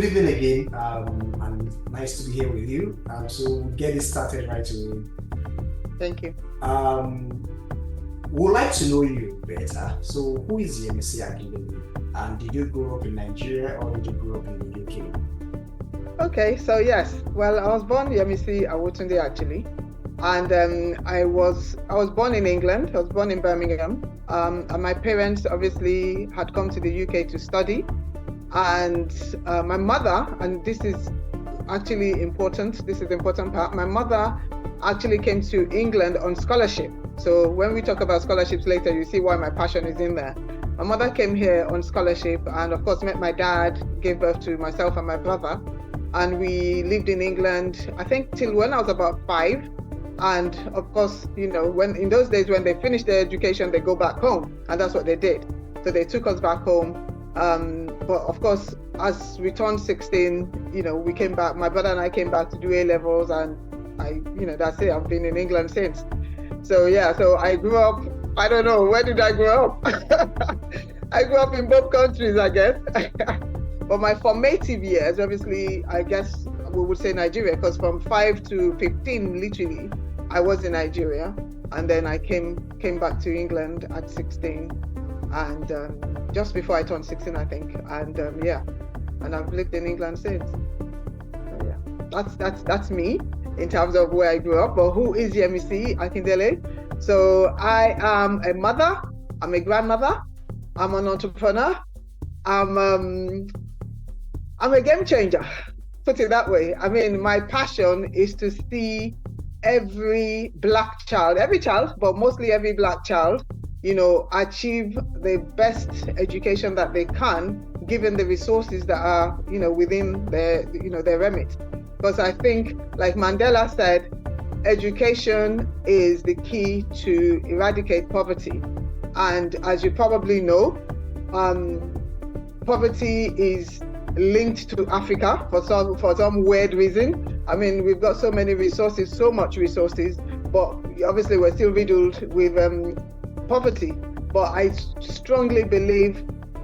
Good evening again, and nice to be here with you. So we'll get it started right away. Thank you. We'd like to know you better. So who is Yemisi Akindele? And did you grow up in Nigeria or did you grow up in the UK? Okay, so yes, well, I was born Yemisi Akindele actually, and I was born in England. I was born in Birmingham, and my parents obviously had come to the UK to study, and my mother, and this is actually important. This is the important part. My mother actually came to England on scholarship. So when we talk about scholarships later, you see why my passion is in there. My mother came here on scholarship and of course met my dad, gave birth to myself and my brother. And we lived in England, I think till when I was about 5. And of course, you know, when in those days when they finished their education, they go back home, and that's what they did. So they took us back home. But of course, as we turned 16, you know, we came back, my brother and I came back to do A-levels, and that's it. I've been in England since. So yeah, so I grew up, I don't know, where did I grow up? I grew up in both countries, I guess. But my formative years, obviously, I guess we would say Nigeria, because from 5 to 15, literally, I was in Nigeria. And then I came back to England at 16, and just before I turned 16, I think. And and I've lived in England since. So yeah, that's me in terms of where I grew up. But who is Yemisi Akindele? So I am a mother, I'm a grandmother, I'm an entrepreneur, I'm a game changer, put it that way. I mean, my passion is to see every child, but mostly every Black child, you know, achieve the best education that they can, given the resources that are, you know, within their remit. Because I think, like Mandela said, education is the key to eradicate poverty. And as you probably know, poverty is linked to Africa for some weird reason. I mean, we've got so many resources, so much resources, but obviously we're still riddled with poverty. But I strongly believe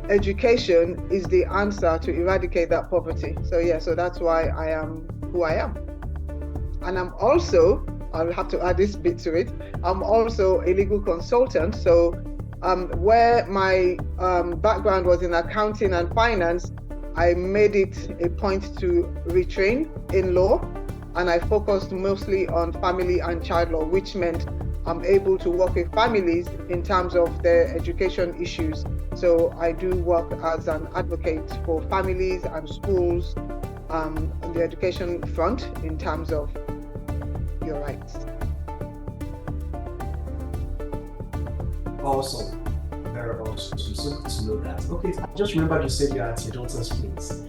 education is the answer to eradicate that poverty. So yeah, so that's why I am who I am. And I'm also, I'll have to add this bit to it, I'm also a legal consultant. So where my background was in accounting and finance, I made it a point to retrain in law, and I focused mostly on family and child law, which meant I'm able to work with families in terms of their education issues. So I do work as an advocate for families and schools on the education front in terms of your rights. Awesome. Very awesome. So good to know that. Okay, I just remember you said you're at your daughter's place.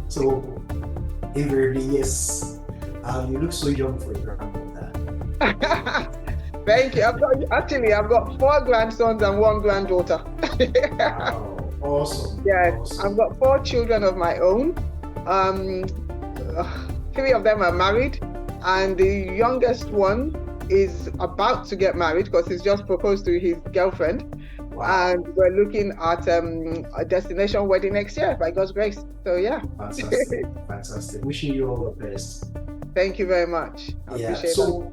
So invariably, yes. You look so young for a grandmother. Thank you. I've got 4 grandsons and 1 granddaughter. Wow, awesome. Yeah, awesome. I've got 4 children of my own. 3 of them are married, and the youngest one is about to get married because he's just proposed to his girlfriend. Wow. And we're looking at a destination wedding next year by God's grace. So yeah. Fantastic. Fantastic. Wishing you all the best. Thank you very much. I appreciate that.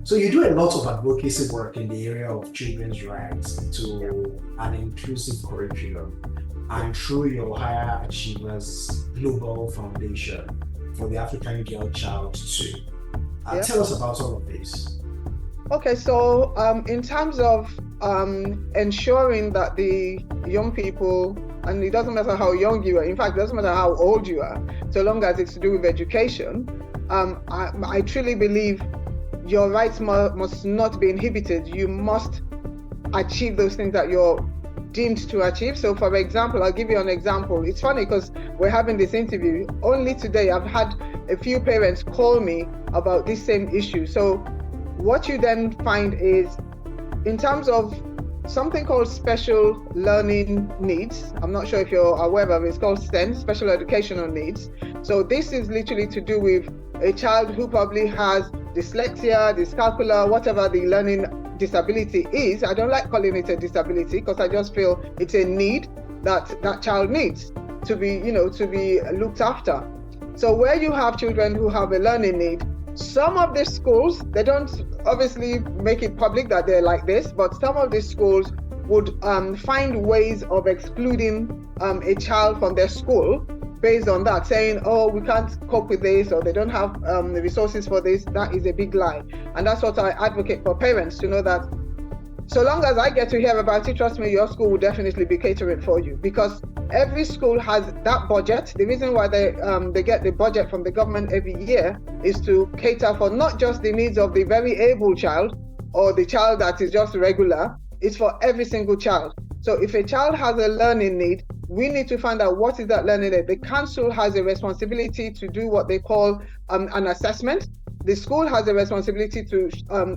So you do a lot of advocacy work in the area of children's rights to an inclusive curriculum, and through your Higher Achievers Global Foundation for the African Girl Child too. Tell us about all of this. Okay, so in terms of ensuring that the young people, and it doesn't matter how young you are, in fact, it doesn't matter how old you are, so long as it's to do with education, I truly believe your rights must not be inhibited. You must achieve those things that you're deemed to achieve. So for example, I'll give you an example. It's funny because we're having this interview. Only today I've had a few parents call me about this same issue. So what you then find is, in terms of something called special learning needs, I'm not sure if you're aware of it, it's called SEN, special educational needs. So this is literally to do with a child who probably has dyslexia, dyscalculia, whatever the learning disability is. I don't like calling it a disability because I just feel it's a need that that child needs. to be looked after. So where you have children who have a learning need, some of the schools, they don't obviously make it public that they're like this, but some of the schools would find ways of excluding a child from their school based on that, saying, oh, we can't cope with this, or they don't have the resources for this. That is a big lie. And that's what I advocate for parents to know, that so long as I get to hear about it, trust me, your school will definitely be catering for you, because every school has that budget. The reason why they get the budget from the government every year is to cater for not just the needs of the very able child or the child that is just regular. It's for every single child. So if a child has a learning need, we need to find out what is that learning need. The council has a responsibility to do what they call an assessment. The school has a responsibility to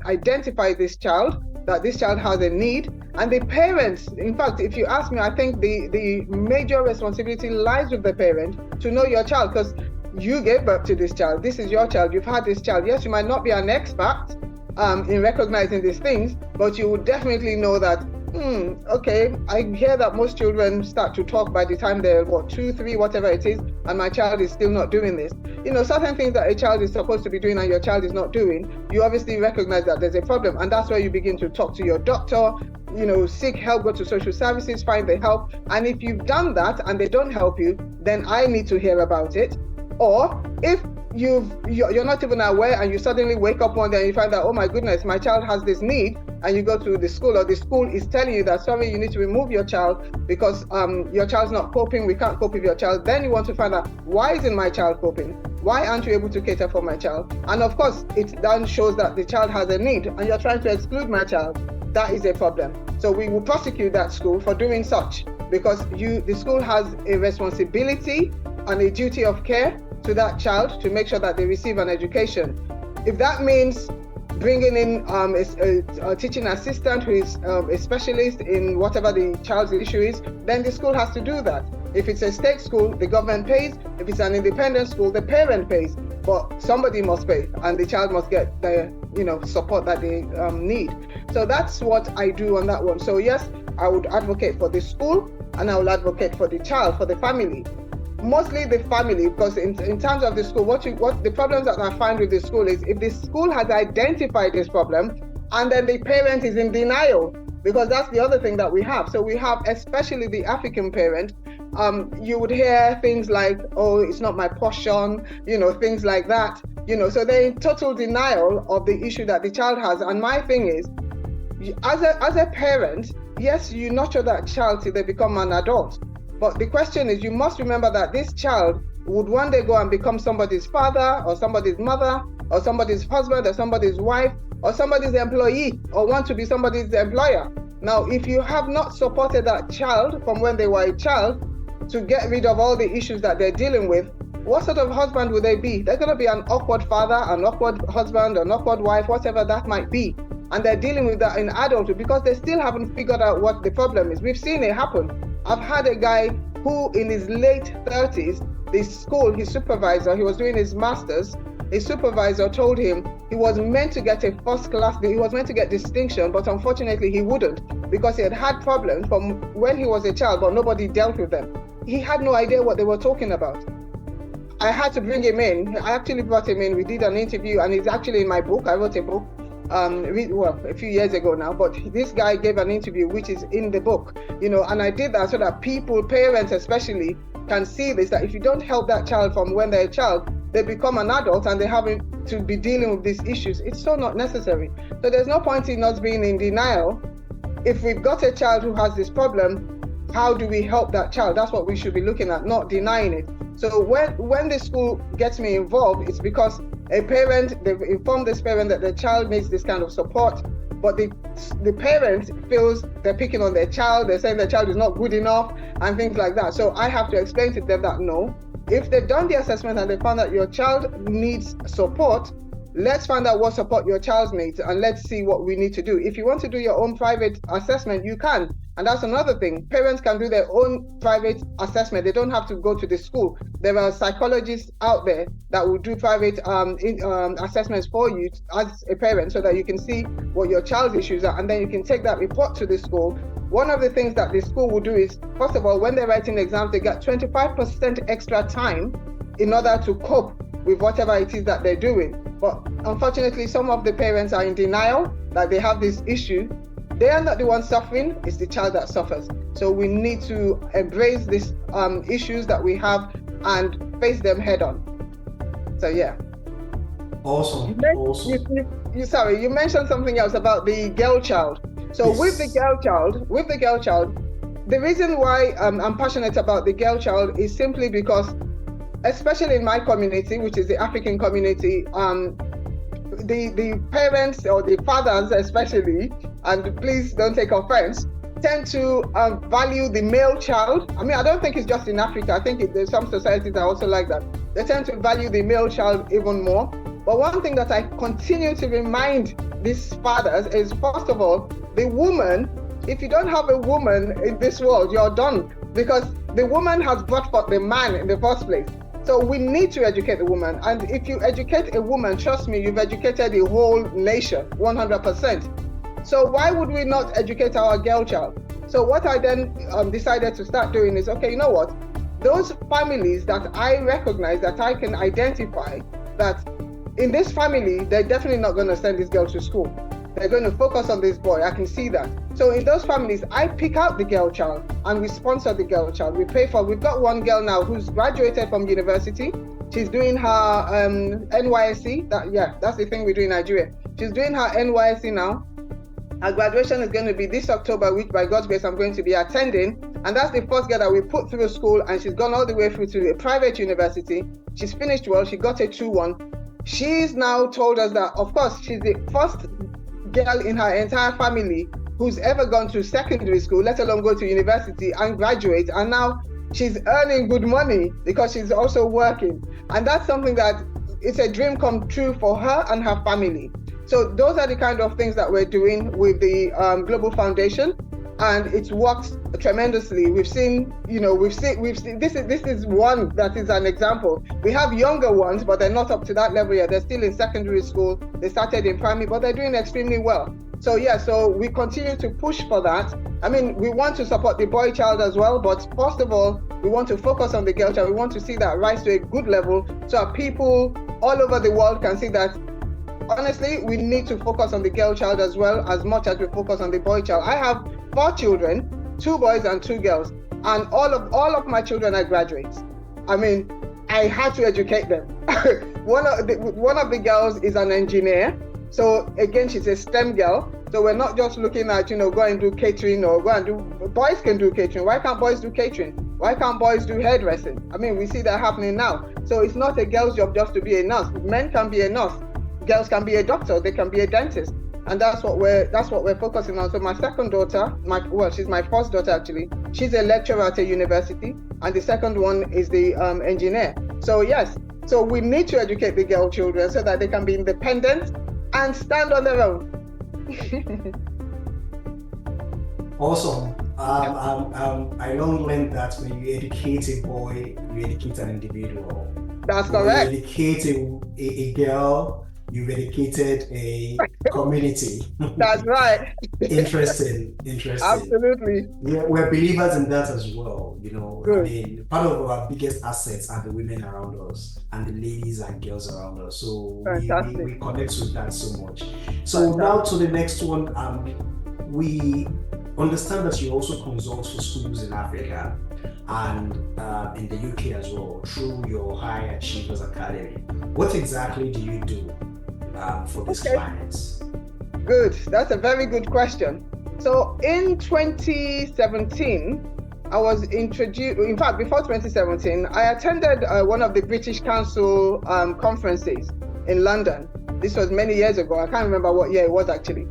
identify this child, that this child has a need, and the parents, in fact, if you ask me, I think the major responsibility lies with the parent to know your child, because you gave birth to this child. This is your child. You've had this child. Yes, you might not be an expert in recognizing these things, but you will definitely know that, okay, I hear that most children start to talk by the time they're 2, 3, whatever it is, and my child is still not doing this. Certain things that a child is supposed to be doing and your child is not doing, you obviously recognize that there's a problem, and that's where you begin to talk to your doctor, seek help, go to social services, find the help. And if you've done that and they don't help you, then I need to hear about it. Or if you're not even aware and you suddenly wake up one day and you find out, oh my goodness, my child has this need, and you go to the school, or the school is telling you that, sorry, you need to remove your child because your child's not coping, we can't cope with your child, then you want to find out, why isn't my child coping? Why aren't you able to cater for my child? And of course, it then shows that the child has a need and you're trying to exclude my child. That is a problem. So we will prosecute that school for doing such, because the school has a responsibility and a duty of care to that child to make sure that they receive an education. If that means bringing in a teaching assistant who is a specialist in whatever the child's issue is, then the school has to do that. If it's a state school, the government pays. If it's an independent school, the parent pays. But somebody must pay, and the child must get the support that they need. So that's what I do on that one. So yes, I would advocate for the school, and I will advocate for the child, for the family. Mostly the family, because in terms of the school, what the problems that I find with the school is, if the school has identified this problem and then the parent is in denial, because that's the other thing that we have. So we have, especially the African parent, you would hear things like, oh, it's not my portion, things like that, so they're in total denial of the issue that the child has. And my thing is, as a parent, yes, you nurture that child till they become an adult. But the question is, you must remember that this child would one day go and become somebody's father or somebody's mother or somebody's husband or somebody's wife or somebody's employee, or want to be somebody's employer. Now, if you have not supported that child from when they were a child to get rid of all the issues that they're dealing with, what sort of husband will they be? They're going to be an awkward father, an awkward husband, an awkward wife, whatever that might be. And they're dealing with that in adulthood because they still haven't figured out what the problem is. We've seen it happen. I've had a guy who in his late 30s, his supervisor, he was doing his master's, his supervisor told him he was meant to get a first class, he was meant to get distinction, but unfortunately he wouldn't, because he had problems from when he was a child, but nobody dealt with them. He had no idea what they were talking about. I had to bring him in. I actually brought him in. We did an interview, and he's actually in my book. I wrote a book a few years ago now, but this guy gave an interview which is in the book, and I did that so that people, parents especially, can see this, that if you don't help that child from when they're a child, they become an adult and they having to be dealing with these issues. It's so not necessary. So there's no point in us being in denial. If we've got a child who has this problem, how do we help that child? That's what we should be looking at, not denying it. So when the school gets me involved, it's because they've informed this parent that the child needs this kind of support, but the parent feels they're picking on their child, they're saying their child is not good enough and things like that. So I have to explain to them that no, if they've done the assessment and they found that your child needs support, let's find out what support your child needs and let's see what we need to do. If you want to do your own private assessment, you can. And that's another thing. Parents can do their own private assessment. They don't have to go to the school. There are psychologists out there that will do private assessments for you as a parent, so that you can see what your child's issues are. And then you can take that report to the school. one of the things that the school will do is, first of all, when they're writing exams, they get 25% extra time in order to cope with whatever it is that they're doing. But unfortunately, some of the parents are in denial that they have this issue. They are not the ones suffering, it's the child that suffers. So we need to embrace these issues that we have and face them head on. So yeah. Awesome. You mentioned something else about the girl child. So yes. with the girl child, the reason why I'm passionate about the girl child is simply because, especially in my community, which is the African community, the parents or the fathers especially, and please don't take offense, tend to value the male child. I mean, I don't think it's just in Africa. I think there's some societies that are also like that. They tend to value the male child even more. But one thing that I continue to remind these fathers is, first of all, the woman, if you don't have a woman in this world, you're done, because the woman has brought forth the man in the first place. So we need to educate the woman. And if you educate a woman, trust me, you've educated the whole nation, 100%. So why would we not educate our girl child? So what I then decided to start doing is, okay, you know what? Those families that I recognize, that I can identify, that in this family, they're definitely not going to send this girl to school. They're going to focus on this boy. I can see that. So in those families, I pick out the girl child and we sponsor the girl child. We pay for, we've got one girl now who's graduated from university. She's doing her NYSC. That's the thing we do in Nigeria. She's doing her NYSC now. Her graduation is going to be this October, which by God's grace, I'm going to be attending. And that's the first girl that we put through school, and she's gone all the way through to a private university. She's finished well. She got a 2-1. She's now told us that, of course, she's the first girl in her entire family who's ever gone to secondary school, let alone go to university and graduate. And now she's earning good money because she's also working. And that's something that it's a dream come true for her and her family. So those are the kind of things that we're doing with the Global Foundation, and it's worked tremendously. We've seen this is one that is an example. We have younger ones, but they're not up to that level yet. They're still in secondary school. They started in primary, but they're doing extremely well. So yeah, so we continue to push for that. I mean, we want to support the boy child as well, but first of all, we want to focus on the girl child. We want to see that rise to a good level so that people all over the world can see that, honestly, we need to focus on the girl child as well, as much as we focus on the boy child. I have 4 children, 2 boys and 2 girls, and all of my children are graduates. I mean, I had to educate them. One of the girls is an engineer. So again, she's a STEM girl. So we're not just looking at, go and do catering or go and do, boys can do catering. Why can't boys do catering? Why can't boys do hairdressing? I mean, we see that happening now. So it's not a girl's job just to be a nurse. Men can be a nurse. Girls can be a doctor. They can be a dentist. And that's what we're focusing on. So my second daughter, she's my first daughter actually. She's a lecturer at a university, and the second one is the engineer. So yes, so we need to educate the girl children so that they can be independent and stand on their own. Awesome. I learned that when you educate a boy, you educate an individual. That's correct. When you educate a girl, you've educated a community. That's right. Interesting. Absolutely. We're believers in that as well. Good. I mean, part of our biggest assets are the women around us and the ladies and girls around us. So we connect with that so much. So now to the next one. We understand that you also consult for schools in Africa and in the UK as well through your High Achievers Academy. What exactly do you do for these clients? Good. That's a very good question. So in 2017, I was introduced, in fact, before 2017, I attended one of the British Council conferences in London. This was many years ago. I can't remember what year it was actually.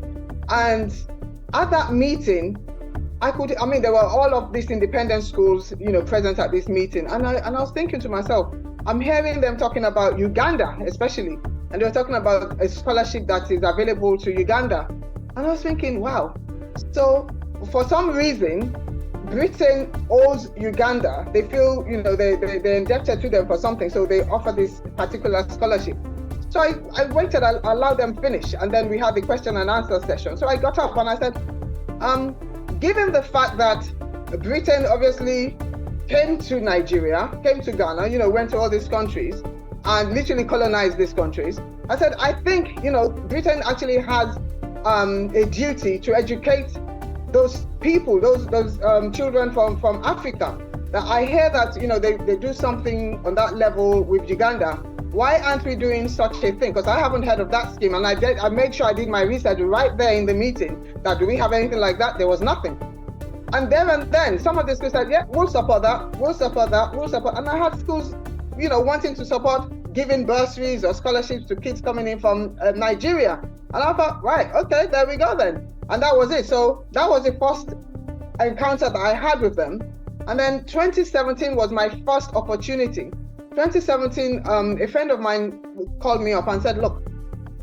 And at that meeting, there were all of these independent schools, present at this meeting. And I was thinking to myself, I'm hearing them talking about Uganda, especially. And they were talking about a scholarship that is available to Uganda. And I was thinking, wow. So for some reason, Britain owes Uganda. They feel, they're indebted to them for something. So they offer this particular scholarship. So I waited, I allowed them finish. And then we had the question and answer session. So I got up and I said, given the fact that Britain obviously came to Nigeria, came to Ghana, went to all these countries and literally colonized these countries, I said, I think, Britain actually has a duty to educate those people, those children from Africa. That I hear that, they do something on that level with Uganda. Why aren't we doing such a thing? Because I haven't heard of that scheme. And I made sure I did my research right there in the meeting that do we have anything like that? There was nothing. And there and then some of the schools said, yeah, we'll support that, we'll support that, we'll support. And I had schools, wanting to support giving bursaries or scholarships to kids coming in from Nigeria. And I thought, right, okay, there we go then. And that was it. So that was the first encounter that I had with them. And then 2017 was my first opportunity. 2017, a friend of mine called me up and said, look,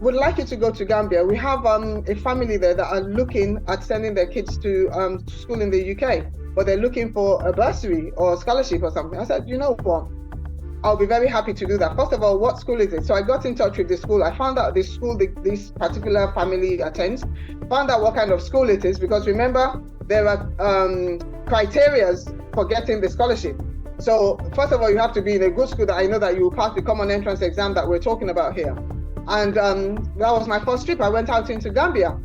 we'd like you to go to Gambia. We have a family there that are looking at sending their kids to school in the UK, but they're looking for a bursary or a scholarship or something. I said, you know what? I'll be very happy to do that. First of all, what school is it? So I got in touch with the school. I found out the school this particular family attends, found out what kind of school it is, because remember, there are criterias for getting the scholarship. So first of all, you have to be in a good school that I know that you will pass the common entrance exam that we're talking about here. And that was my first trip. I went out into Gambia.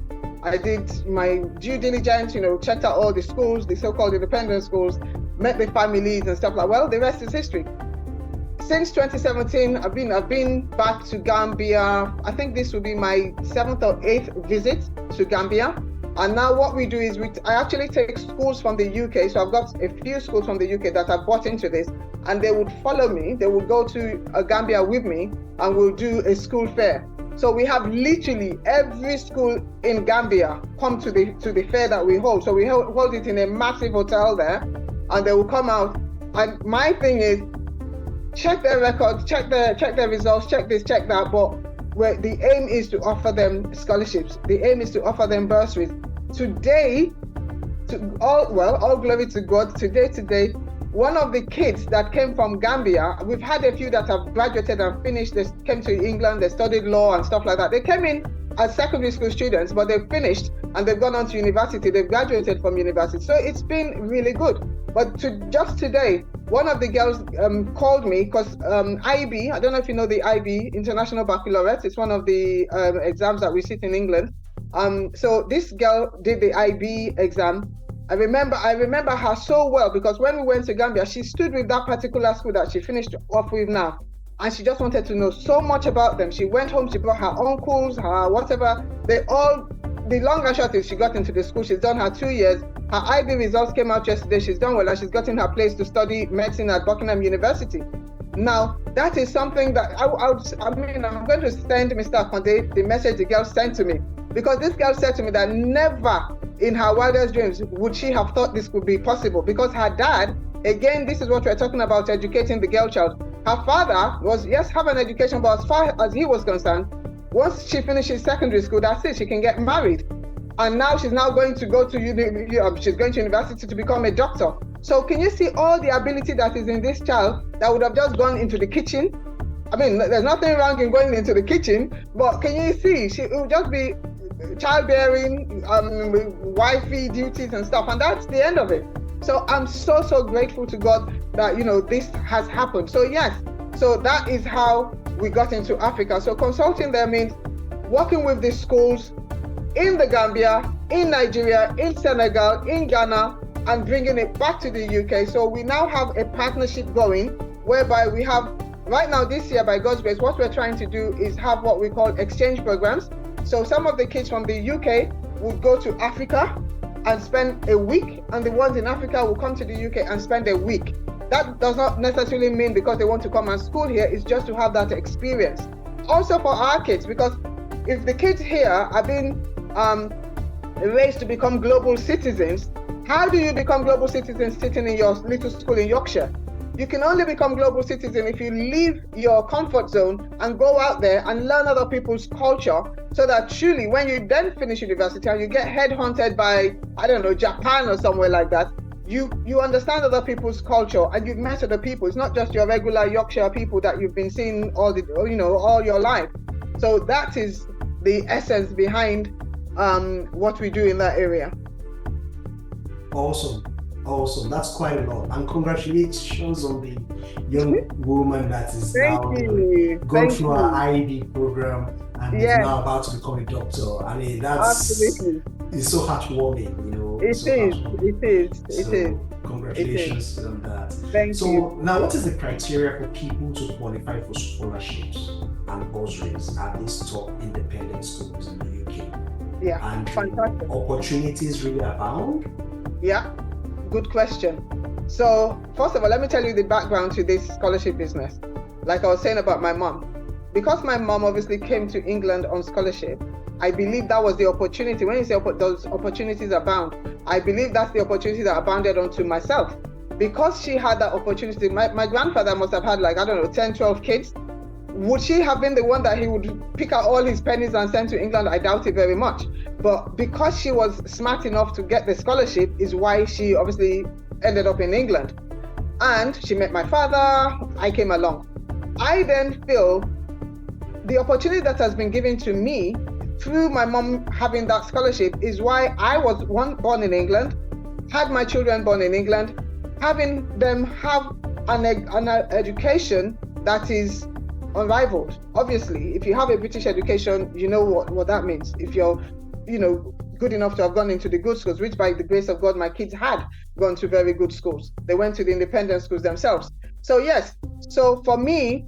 I did my due diligence, checked out all the schools, the so-called independent schools, met the families and stuff like, well, the rest is history. Since 2017, I've been back to Gambia. I think this will be my 7th or 8th visit to Gambia. And now what we do is I actually take schools from the UK. So I've got a few schools from the UK that have bought into this, and they would follow me. They would go to Gambia with me, and we'll do a school fair. So we have literally every school in Gambia come to the fair that we hold. So we hold it in a massive hotel there, and they will come out. And my thing is, check their records, check their results, check this, check that. But where the aim is to offer them scholarships, the aim is to offer them bursaries. Today, all glory to God. Today, one of the kids that came from Gambia, we've had a few that have graduated and finished. They came to England, they studied law and stuff like that. They came in as secondary school students, but they've finished and they've gone on to university. They've graduated from university. So it's been really good. But just today, one of the girls called me because IB, I don't know if you know the IB, International Baccalaureate. It's one of the exams that we sit in England. So this girl did the IB exam. I remember her so well because when we went to Gambia, she stood with that particular school that she finished off with now. And she just wanted to know so much about them. She went home, she brought her uncles, her whatever. The long and short is she got into the school. She's done her 2 years. Her IB results came out yesterday. She's done well and she's gotten her place to study medicine at Buckingham University. Now, that is something that I'm going to send Mr. Akindele the message the girl sent to me. Because this girl said to me that never in her wildest dreams would she have thought this could be possible. Because her dad, again, this is what we're talking about, educating the girl child. Her father was, yes, have an education, but as far as he was concerned, once she finishes secondary school, that's it, she can get married. And now she's going to go to university to become a doctor. So can you see all the ability that is in this child that would have just gone into the kitchen? I mean, there's nothing wrong in going into the kitchen, but can you see, it would just be childbearing, wifey duties and stuff, and that's the end of it. So I'm so grateful to God that, this has happened. So yes, so that is how we got into Africa. So consulting there means working with the schools in the Gambia, in Nigeria, in Senegal, in Ghana, and bringing it back to the UK. So we now have a partnership going whereby we have, right now this year, by God's grace, what we're trying to do is have what we call exchange programs. So some of the kids from the UK will go to Africa and spend a week, and the ones in Africa will come to the UK and spend a week. That does not necessarily mean because they want to come and school here, it's just to have that experience. Also for our kids, because if the kids here are being raised to become global citizens, how do you become global citizens sitting in your little school in Yorkshire? You can only become global citizen if you leave your comfort zone and go out there and learn other people's culture, so that truly when you then finish university and you get headhunted by, I don't know, Japan or somewhere like that, you understand other people's culture and you've met other people. It's not just your regular Yorkshire people that you've been seeing all your life. So that is the essence behind what we do in that area. Awesome. Awesome. That's quite a lot. And congratulations on the young woman that is Thank now you. gone Thank through you. her IB program and is Yes, now about to become a doctor. I mean, absolutely. it's so heartwarming, you know, It it's so is. heartwarming. It is. It is. So It is. congratulations on that. Thank So you. now what is the criteria for people to qualify for scholarships and bursaries at these top independent schools in the UK? Yeah. And Fantastic. opportunities really abound? Yeah. Good question. So first of all, let me tell you the background to this scholarship business. Like I was saying about my mom, because my mom obviously came to England on scholarship, I believe that was the opportunity. When you say those opportunities abound, I believe that's the opportunity that abounded onto myself. Because she had that opportunity, my grandfather must have had like, I don't know, 10, 12 kids. Would she have been the one that he would pick out all his pennies and send to England? I doubt it very much. But because she was smart enough to get the scholarship is why she obviously ended up in England. And she met my father, I came along. I then feel the opportunity that has been given to me through my mom having that scholarship is why I was born in England, had my children born in England, having them have an education that is unrivaled. Obviously, if you have a British education, you know what that means. If you're, good enough to have gone into the good schools, which by the grace of God, my kids had gone to very good schools. They went to the independent schools themselves. So yes, so for me,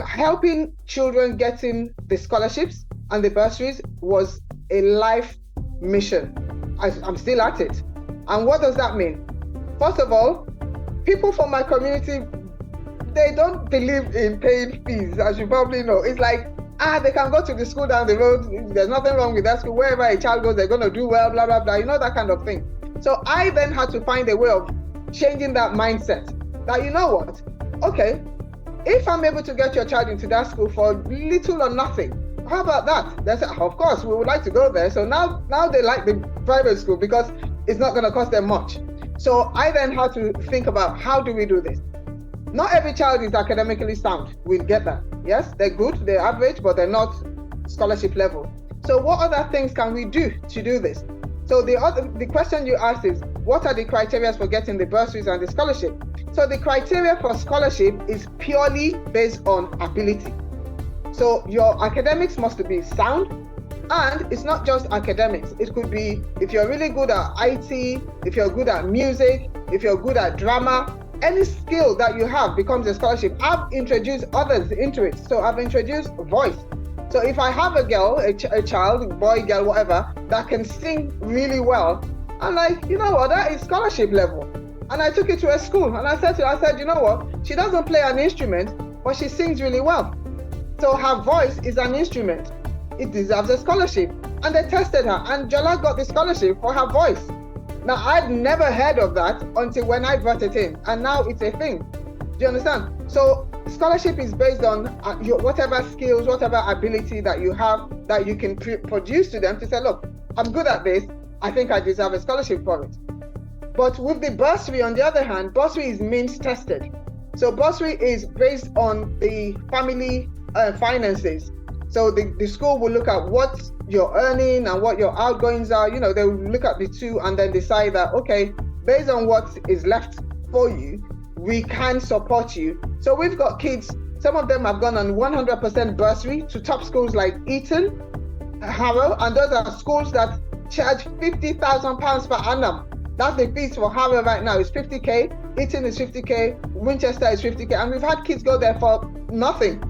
helping children getting the scholarships and the bursaries was a life mission. I'm still at it. And what does that mean? First of all, people from my community, they don't believe in paying fees, as you probably know. It's like, they can go to the school down the road. There's nothing wrong with that school. Wherever a child goes, they're going to do well, blah, blah, blah. You know, that kind of thing. So I then had to find a way of changing that mindset. That, you know what? Okay, if I'm able to get your child into that school for little or nothing, how about that? They say, of course, we would like to go there. So now they like the private school because it's not going to cost them much. So I then had to think about, how do we do this? Not every child is academically sound. We get that. Yes, they're good, they're average, but they're not scholarship level. So what other things can we do to do this? So the question you asked is, what are the criteria for getting the bursaries and the scholarship? So the criteria for scholarship is purely based on ability. So your academics must be sound, and it's not just academics. It could be if you're really good at IT, if you're good at music, if you're good at drama, any skill that you have becomes a scholarship. I've introduced others into it. So I've introduced voice. So if I have a girl, a child, boy, girl, whatever, that can sing really well, I'm like, you know what, that is scholarship level. And I took it to a school and I said, you know what, she doesn't play an instrument, but she sings really well. So her voice is an instrument. It deserves a scholarship. And they tested her, and Jola got the scholarship for her voice. Now, I'd never heard of that until when I brought it in, and now it's a thing. Do you understand? So scholarship is based on your whatever skills, whatever ability that you have, that you can produce to them to say, look, I'm good at this, I think I deserve a scholarship for it. But with the bursary, on the other hand, bursary is means tested. So bursary is based on the family finances. So the school will look at what you're earning and what your outgoings are. You know, they will look at the two and then decide that, okay, based on what is left for you, we can support you. So we've got kids, some of them have gone on 100% bursary to top schools like Eton, Harrow, and those are schools that charge £50,000 per annum. That's the fees for Harrow right now. It's 50k, Eton is 50k, Winchester is 50k, and we've had kids go there for nothing.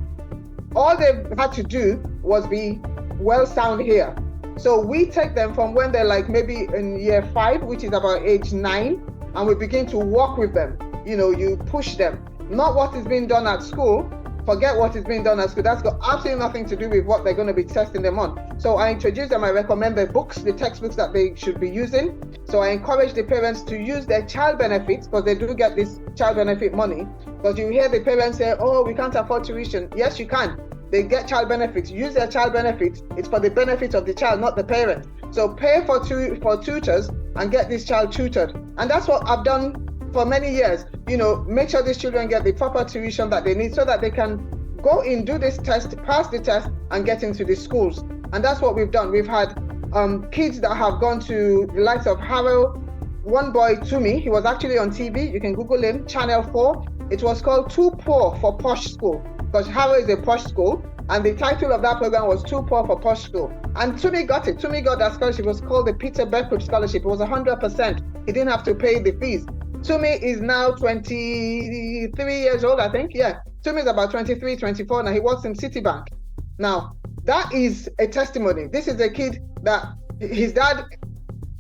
All they've had to do was be well sound here. So we take them from when they're like maybe in year 5, which is about age 9, and we begin to work with them. You know, you push them. Not what is being done at school. Forget what is being done at school. That's got absolutely nothing to do with what they're going to be testing them on. So I introduce them, I recommend the books, the textbooks that they should be using. So I encourage the parents to use their child benefits, because they do get this child benefit money. Because you hear the parents say, oh, we can't afford tuition. Yes, you can. They get child benefits. Use their child benefits. It's for the benefit of the child, not the parent. So pay for tutors and get this child tutored. And that's what I've done for many years. You know, make sure these children get the proper tuition that they need so that they can go in, do this test, pass the test, and get into the schools. And that's what we've done. We've had kids that have gone to the likes of Harrow. One boy, Tumi, he was actually on TV. You can Google him, Channel 4. It was called Too Poor for Posh School, because Harrow is a posh school. And the title of that program was Too Poor for Posh School. And Tumi got it. Tumi got that scholarship. It was called the Peter Beckwith Scholarship. It was 100%. He didn't have to pay the fees. Tumi is now 23 years old, I think. Yeah. Tumi is about 23, 24 now. He works in Citibank. Now, that is a testimony. This is a kid that his dad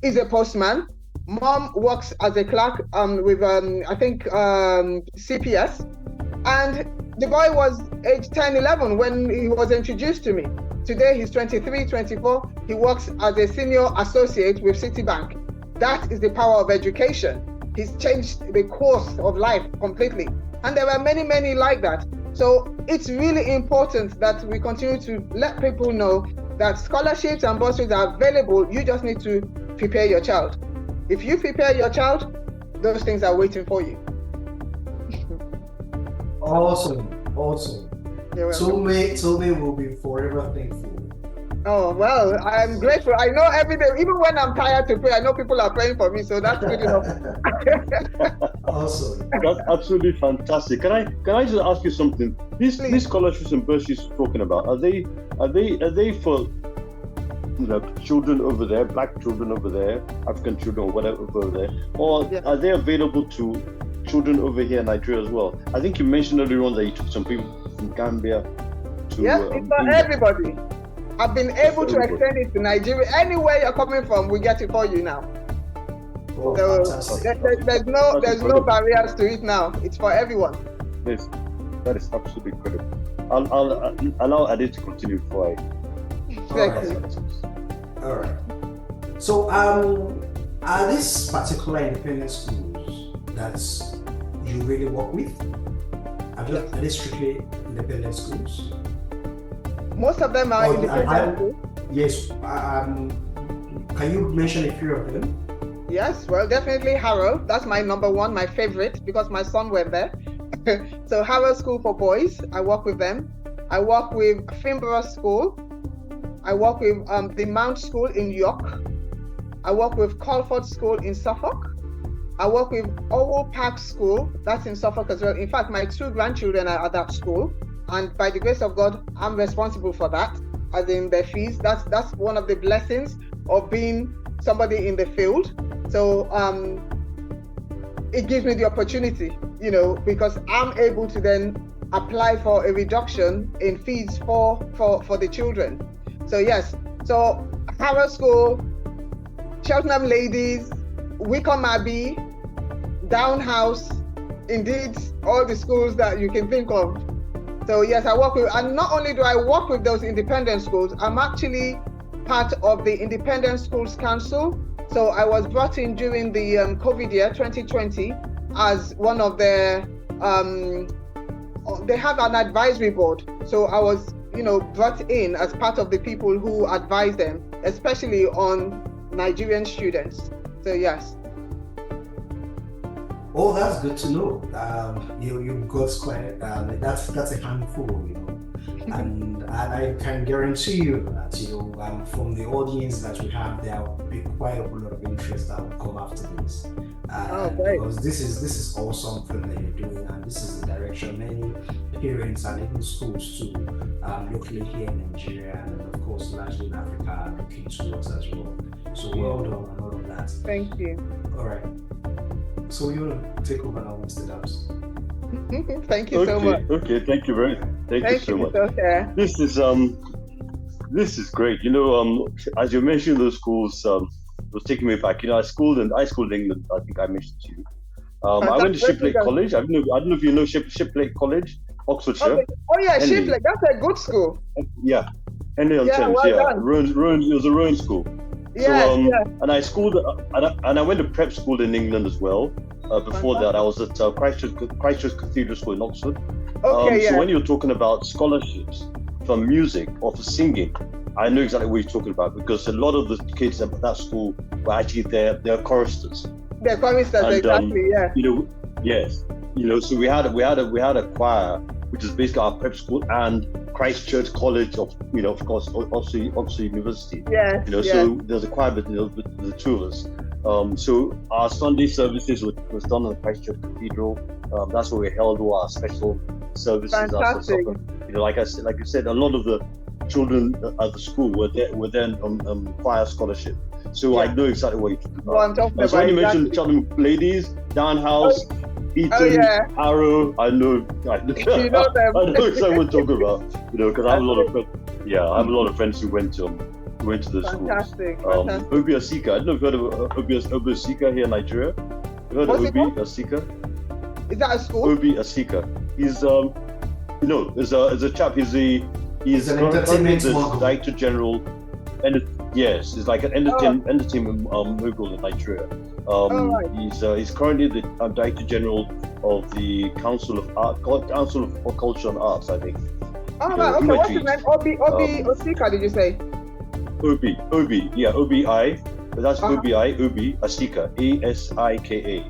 is a postman. Mom works as a clerk with, I think, CPS. And the boy was age 10, 11 when he was introduced to me. Today, he's 23, 24. He works as a senior associate with Citibank. That is the power of education. He's changed the course of life completely. And there are many, many like that. So it's really important that we continue to let people know that scholarships and bursaries are available. You just need to prepare your child. If you prepare your child, those things are waiting for you. Awesome. Tome will be forever thankful. Oh, well, I'm grateful. I know every day, even when I'm tired to pray, I know people are praying for me, so that's good enough. Awesome. That's absolutely fantastic. Can I just ask you something? These scholarships and bursaries you're talking about, are they for children over there, black children over there, African children or whatever over there, or are they available to children over here in Nigeria as well? I think you mentioned earlier on that you took some people from Gambia to yes, it's for everybody. I've been able to extend it to Nigeria. Anywhere you're coming from, we get it for you now. Oh, so there's no barriers to it now. It's for everyone. Yes, that is absolutely incredible. I'll allow Ade to continue before All right. So are these particular independent schools that you really work with? Are they strictly independent schools? Most of them are independent schools. Yes. Can you mention a few of them? Yes, well, definitely Harrow. That's my number one, my favorite, because my son went there. So Harrow School for Boys, I work with them. I work with Finborough School. I work with the Mount School in York. I work with Colford School in Suffolk. I work with Owl Park School, that's in Suffolk as well. In fact, my 2 grandchildren are at that school. And by the grace of God, I'm responsible for that, as in their fees. That's one of the blessings of being somebody in the field. So it gives me the opportunity, because I'm able to then apply for a reduction in fees for the children. So yes, so Harrow School, Cheltenham Ladies, Wickham Abbey, Down House, indeed all the schools that you can think of. So yes, I work with, and not only do I work with those independent schools, I'm actually part of the Independent Schools Council. So I was brought in during the COVID year, 2020, as one of their, they have an advisory board. So I was, brought in as part of the people who advise them, especially on Nigerian students. So yes. Oh, that's good to know. You've got quite, that's a handful, and I can guarantee you that, from the audience that we have, there will be quite a lot of interest that will come after this. Because this is all something that you're doing, and this is the direction many parents and even schools too, locally here in Nigeria and of course largely in Africa, are looking towards as well. So well done on all of that. Thank you. All right. So you want to take over now, Mr. Dabs? Thank you so much. Okay, thank you so much. Okay. This is great. As you mentioned those schools, it was taking me back. I schooled in England. I think I mentioned to you. I went to Shiplake College. I don't know if you know Shiplake College, Oxfordshire. Okay. Oh yeah, Shiplake. That's a good school. Yeah, Henley on Thames. Rowan. It was a Rowan school. Yes, And I schooled, and I went to prep school in England as well. Before that, I was at Christchurch Cathedral School in Oxford. So when you're talking about scholarships for music or for singing, I know exactly what you're talking about, because a lot of the kids at that school were actually they're choristers. They're choristers, exactly. Yeah. Yes. So we had a choir which is basically our prep school, and Christchurch College of course, Oxford University. Yes. So there's a quite a bit, with the two of us. So our Sunday services was done in the Christchurch Cathedral. That's where we held all our special services. Fantastic. Like you said, a lot of the children at the school were then on choir scholarship. So I know exactly what you're talking about. Well, I'm talking about so when you exactly. mentioned Cheltenham Ladies, Downhouse, Eton, Harrow, I know them. I know exactly what you're talking about. Because I have a lot of friends. Yeah, I have a lot of friends who went to the schools. Fantastic. Obi Asika. I don't know if you've heard of Obi Asika here in Nigeria. You heard of Obi Asika? Is that a school? Obi Asika. He's is a chap. He's an currently entertainment the mogul. Director General. Yes, he's like an entertainment mogul in Nigeria. Right. He's currently the Director General of the Council of Culture and Arts, I think. Oh, right. Okay. What's his name? Obi Osika, did you say? Obi, but that's Obi Asika, Asika.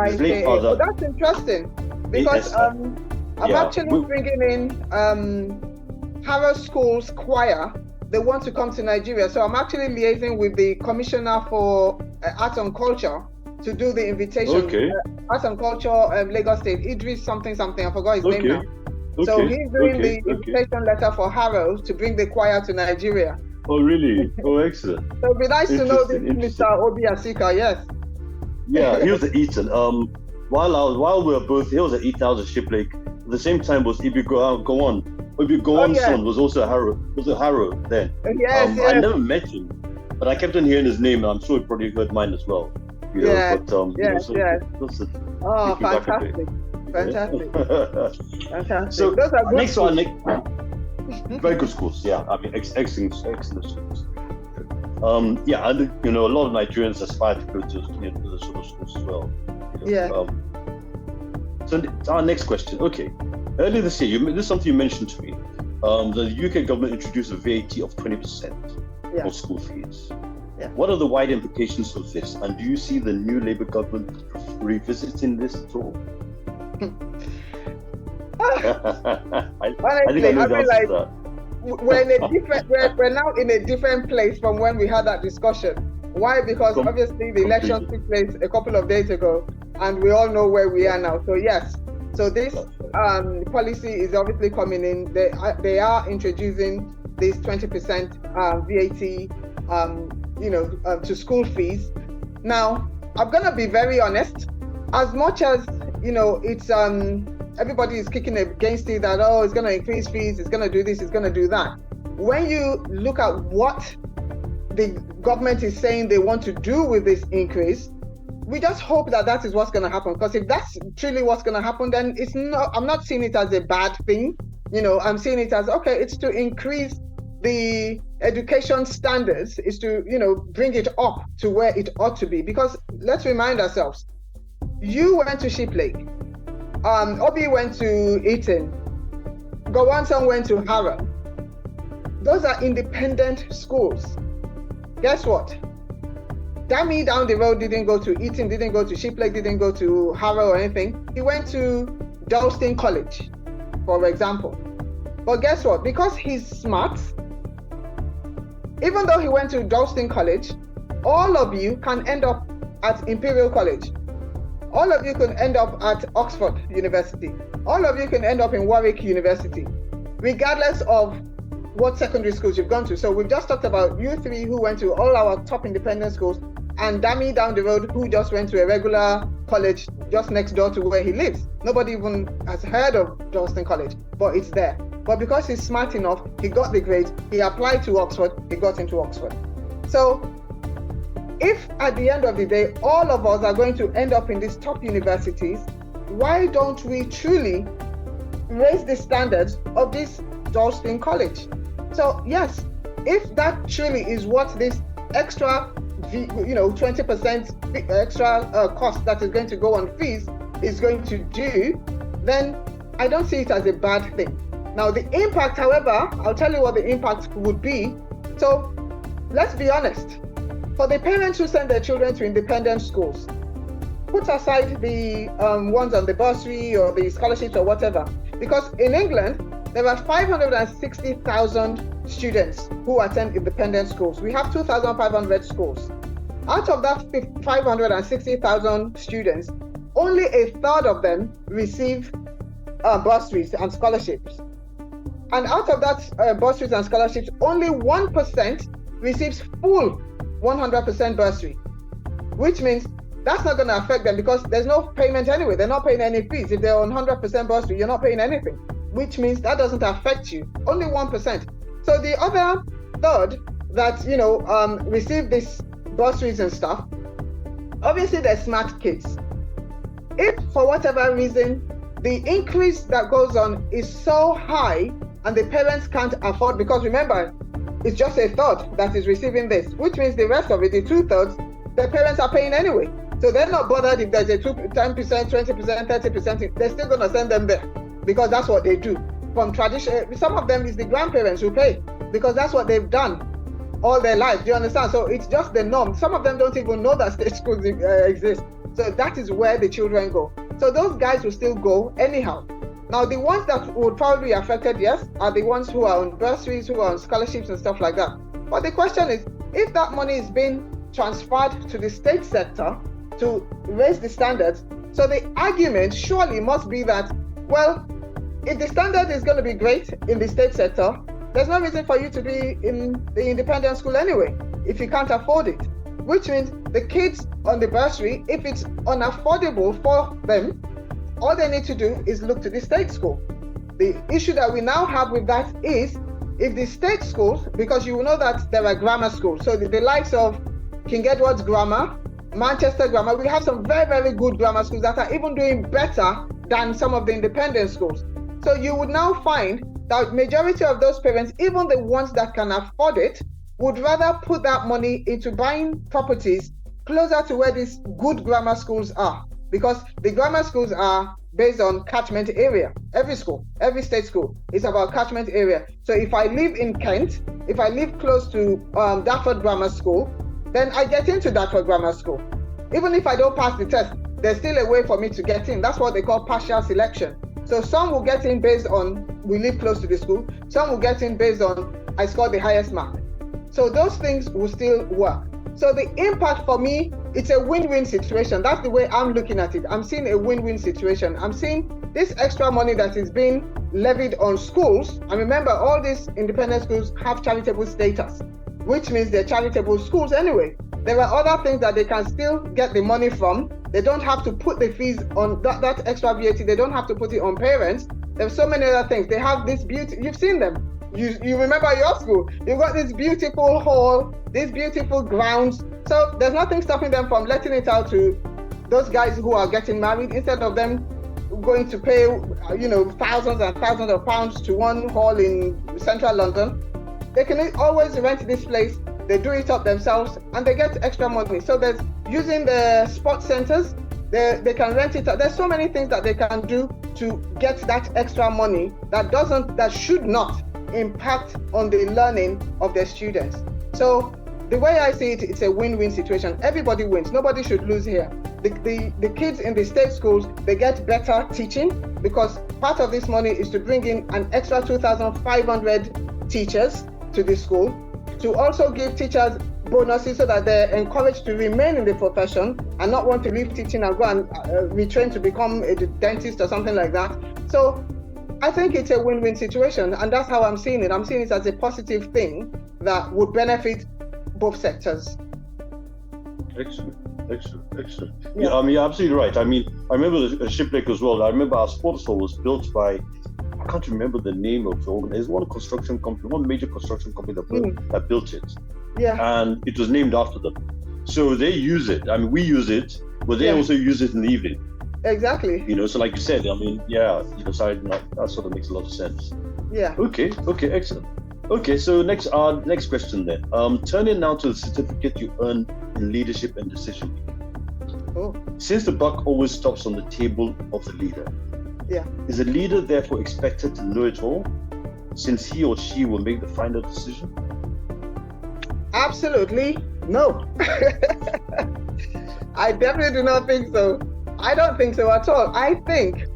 His late father. Oh, that's interesting because I'm actually bringing in Harrow School's choir. They want to come to Nigeria, so I'm actually liaising with the Commissioner for Art and Culture to do the invitation. Okay. Art and Culture, Lagos State, Idris something. I forgot his name now. So he's doing the invitation letter for Harrow to bring the choir to Nigeria. Oh, really? Oh, excellent. So it'd be nice to know this Mr. Obi Asika, yes. Yeah, he was at Eton. While we were both, he was at Eton, I was at Shiplake. At the same time was Ibi Gowon. Ibi Gowon's son was also Harrow. Then. Yes. I never met him, but I kept on hearing his name, and I'm sure he probably heard mine as well. Fantastic. So those are good next schools. Very good schools. Yeah, I mean, excellent schools. A lot of Nigerians aspire to go to the sort of schools as well. So our next question. Okay, earlier this year, this is something you mentioned to me. The UK government introduced a VAT of 20% for school fees. Yeah. What are the wide implications of this, and do you see the new Labour government revisiting this at all? We're now in a different place from when we had that discussion. Why? Because obviously the election took place a couple of days ago, and we all know where we are now. So yes, so this policy is obviously coming in. They are introducing this 20% VAT, to school fees. Now, I'm gonna be very honest. As much as it's everybody is kicking against it that it's going to increase fees, it's going to do this, it's going to do that. When you look at what the government is saying they want to do with this increase, we just hope that is what's going to happen. Because if that's truly what's going to happen, then I'm not seeing it as a bad thing. I'm seeing it as it's to increase the education standards, is to bring it up to where it ought to be. Because let's remind ourselves, you went to Shiplake. Obi went to Eton. Gowonson went to Harrow. Those are independent schools. Guess what? Dami down the road didn't go to Eton, didn't go to Shiplake, didn't go to Harrow or anything. He went to Dalston College, for example. But guess what? Because he's smart, even though he went to Dalston College, all of you can end up at Imperial College. All of you can end up at Oxford University. All of you can end up in Warwick University, regardless of what secondary schools you've gone to. So we've just talked about you three who went to all our top independent schools, and Dami down the road who just went to a regular college just next door to where he lives. Nobody even has heard of Dalston College, but it's there. But because he's smart enough, he got the grades, he applied to Oxford, he got into Oxford. So if at the end of the day, all of us are going to end up in these top universities, why don't we truly raise the standards of this Dalston College? So yes, if that truly is what this extra, 20% extra cost that is going to go on fees is going to do, then I don't see it as a bad thing. Now the impact, however, I'll tell you what the impact would be. So let's be honest. For the parents who send their children to independent schools, put aside the ones on the bursary or the scholarships or whatever. Because in England, there are 560,000 students who attend independent schools. We have 2,500 schools. Out of that 560,000 students, only a third of them receive bursaries and scholarships. And out of that bursaries and scholarships, only 1% receives full 100% bursary, which means that's not going to affect them because there's no payment anyway. They're not paying any fees. If they're on 100% bursary, you're not paying anything, which means that doesn't affect you. Only 1%. So the other third that, receive these bursaries and stuff, obviously they're smart kids. If for whatever reason, the increase that goes on is so high and the parents can't afford, because remember, it's just a third that is receiving this, which means the rest of it, the 2/3, the parents are paying anyway. So they're not bothered if there's a 10%, 20%, 30%, they're still going to send them there because that's what they do. From tradition, some of them is the grandparents who pay because that's what they've done all their life. Do you understand? So it's just the norm. Some of them don't even know that state schools exist. So that is where the children go. So those guys will still go anyhow. Now, the ones that would probably be affected, yes, are the ones who are on bursaries, who are on scholarships and stuff like that. But the question is, if that money is being transferred to the state sector to raise the standards, so the argument surely must be that, well, if the standard is going to be great in the state sector, there's no reason for you to be in the independent school anyway, if you can't afford it. Which means the kids on the bursary, if it's unaffordable for them, all they need to do is look to the state school. The issue that we now have with that is, if the state schools, because you will know that there are grammar schools, so the likes of King Edward's Grammar, Manchester Grammar, we have some very, very good grammar schools that are even doing better than some of the independent schools. So you would now find that majority of those parents, even the ones that can afford it, would rather put that money into buying properties closer to where these good grammar schools are, because the grammar schools are based on catchment area. Every school, every state school is about catchment area. So if I live in Kent, if I live close to Dartford Grammar School, then I get into Dartford Grammar School. Even if I don't pass the test, there's still a way for me to get in. That's what they call partial selection. So some will get in based on we live close to the school. Some will get in based on I scored the highest mark. So those things will still work. So the impact for me, it's a win-win situation. That's the way I'm looking at it. I'm seeing a win-win situation. I'm seeing this extra money that is being levied on schools. And remember, all these independent schools have charitable status, which means they're charitable schools anyway. There are other things that they can still get the money from. They don't have to put the fees on that extra VAT. They don't have to put it on parents. There's so many other things. They have this beauty. You've seen them. You remember your school. You've got this beautiful hall, these beautiful grounds. So there's nothing stopping them from letting it out to those guys who are getting married, instead of them going to pay, thousands and thousands of pounds to one hall in central London. They can always rent this place. They do it up themselves and they get extra money. So there's using the sports centers, they can rent it out. There's so many things that they can do to get that extra money that should not impact on the learning of their students. So the way I see it, it's a win-win situation. Everybody wins. Nobody should lose here. The kids in the state schools, they get better teaching because part of this money is to bring in an extra 2,500 teachers to the school, to also give teachers bonuses so that they're encouraged to remain in the profession and not want to leave teaching and go and retrain to become a dentist or something like that. So I think it's a win-win situation, and that's how I'm seeing it. I'm seeing it as a positive thing that would benefit both sectors. Excellent. Yeah, you're absolutely right. I remember the shipwreck as well. I remember our sports hall was built by, I can't remember the name of the organization. One major construction company that built it. Yeah. And it was named after them. So they use it. We use it, but they also use it in the evening. Exactly. So like you said, that sort of makes a lot of sense. Yeah. Okay, excellent. Okay, so next question then. Turning now to the certificate you earn in leadership and decision making. Oh. Since the buck always stops on the table of the leader, is the leader therefore expected to know it all, since he or she will make the final decision? Absolutely no. I definitely do not think so. I don't think so at all. I think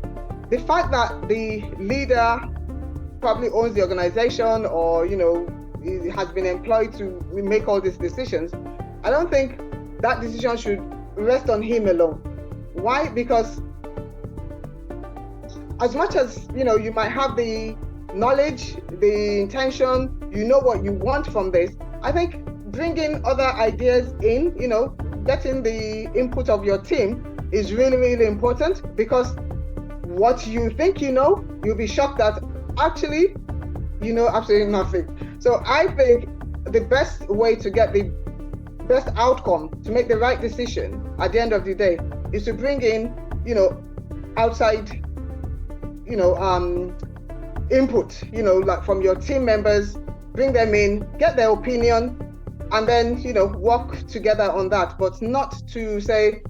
the fact that the leader probably owns the organization or, has been employed to make all these decisions, I don't think that decision should rest on him alone. Why? Because as much as, you might have the knowledge, the intention, what you want from this, I think bringing other ideas in, getting the input of your team is really, really important, because what you think you'll be shocked that actually absolutely nothing. So I think the best way to get the best outcome, to make the right decision at the end of the day, is to bring in, outside, input, like from your team members, bring them in, get their opinion, and then, work together on that, but not to say,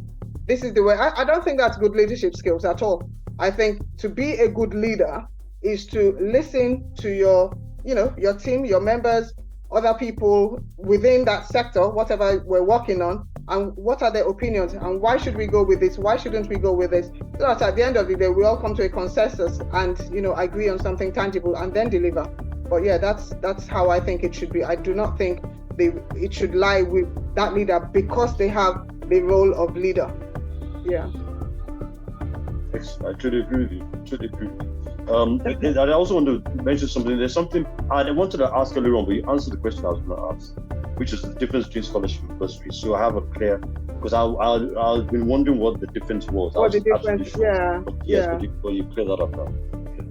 this is the way. I don't think that's good leadership skills at all. I think to be a good leader is to listen to your team, your members, other people within that sector, whatever we're working on, and what are their opinions, and why should we go with this? Why shouldn't we go with this? So that at the end of the day, we all come to a consensus and, agree on something tangible and then deliver. But yeah, that's how I think it should be. I do not think it should lie with that leader because they have the role of leader. Yeah. I truly agree with you. I also want to mention something. There's something I wanted to ask earlier on, but you answered the question I was going to ask, which is the difference between scholarship and bursary. So I have a clear, because I've been wondering what the difference was. What the difference? Yeah. Yes, but you clear that up now.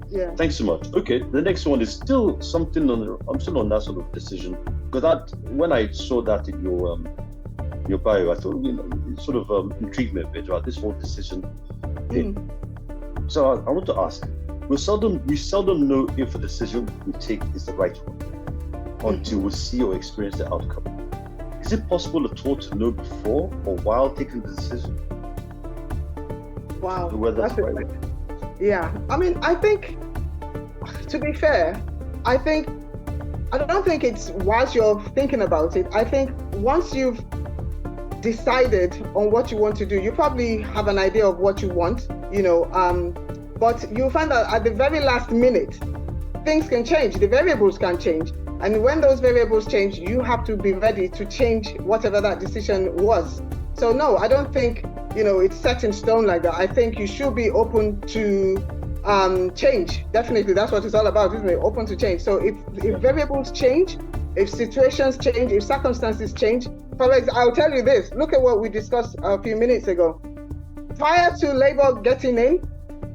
Yeah. Thanks so much. Okay, the next one is still something I'm still on that sort of decision, because when I saw that in your bio, I thought it sort of intrigued me a bit about this whole decision thing. So I want to ask, we seldom know if a decision we take is the right one until we see or experience the outcome. Is it possible at all to know before or while taking the decision? Wow, whether that's right one? Yeah, I mean, I think, to be fair, I don't think it's whilst you're thinking about it. I think once you've decided on what you want to do, you probably have an idea of what you want, but you'll find that at the very last minute, things can change, the variables can change. And when those variables change, you have to be ready to change whatever that decision was. So no, I don't think, it's set in stone like that. I think you should be open to change. Definitely, that's what it's all about, isn't it? Open to change. So if variables change, if situations change, if circumstances change, for example, I'll tell you this, look at what we discussed a few minutes ago. Prior to Labour getting in,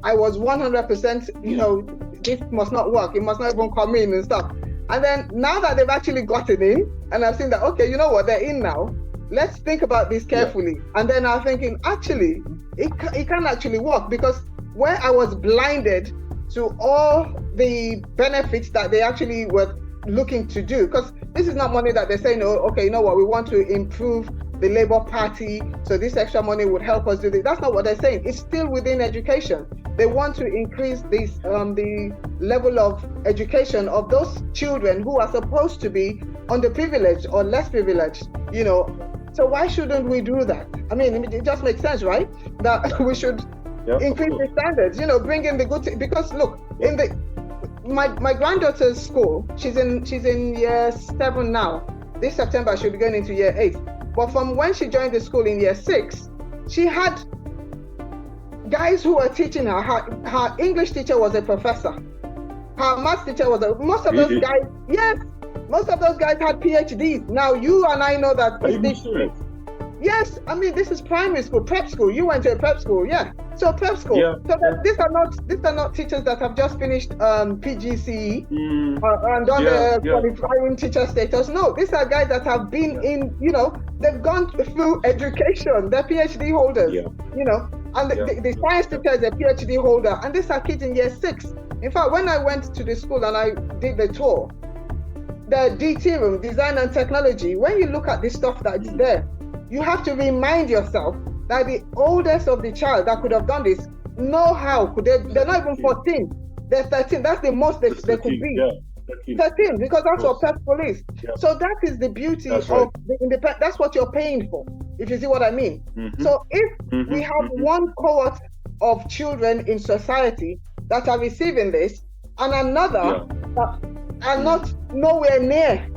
I was 100%, this must not work, it must not even come in and stuff. And then now that they've actually gotten in, and I've seen that, okay, you know what, they're in now, let's think about this carefully. Yeah. And then I'm thinking, actually, it can actually work, because where I was blinded to all the benefits that they actually were looking to do, because this is not money that they're saying, oh, okay, you know what, we want to improve the Labour Party, so this extra money would help us do this. That's not what they're saying. It's still within education. They want to increase this, the level of education of those children who are supposed to be underprivileged or less privileged, So why shouldn't we do that? I mean, it just makes sense, right? That we should increase the standards, bring in the good because look, in my granddaughter's school, she's in year 7 now. This September she'll be going into year 8. But from when she joined the school in year 6, she had guys who were teaching her. Her English teacher was a professor. Her maths teacher was most of those guys, yes, most of those guys had PhDs. Now you and I know that. Yes, I mean, this is primary school, prep school. You went to a prep school, yeah. So prep school. Yeah. So these are not teachers that have just finished PGCE and done the qualifying teacher status. No, these are guys that have been in, they've gone through education. They're PhD holders, And the science teacher is a PhD holder, and these are kids in year 6. In fact, when I went to the school and I did the tour, the DT room, design and technology, when you look at the stuff that's there, you have to remind yourself that the oldest of the child that could have done this, know how could they? They're not even 14. They're 13. That's the most they could be. Yeah, 13, because that's what prep school is. Yeah. So that is the beauty of the independent. That's what you're paying for, if you see what I mean. So if we have one cohort of children in society that are receiving this, and another that are not nowhere near.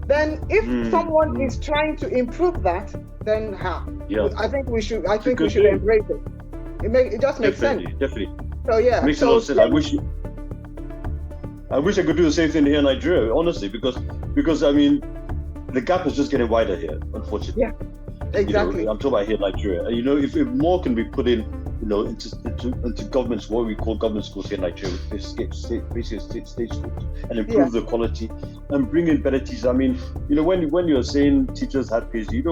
Then if someone is trying to improve that, then I think we should embrace it. It just makes sense. Definitely. So yeah. Makes a lot of sense. I wish I could do the same thing here in Nigeria, honestly, because I mean the gap is just getting wider here, unfortunately. Yeah. Exactly. I'm talking about here in Nigeria. And if more can be put in, into governments, what we call government schools here in Nigeria, basically state schools, and improve the quality and bring in better teachers. I mean, when you're saying teachers have PhD,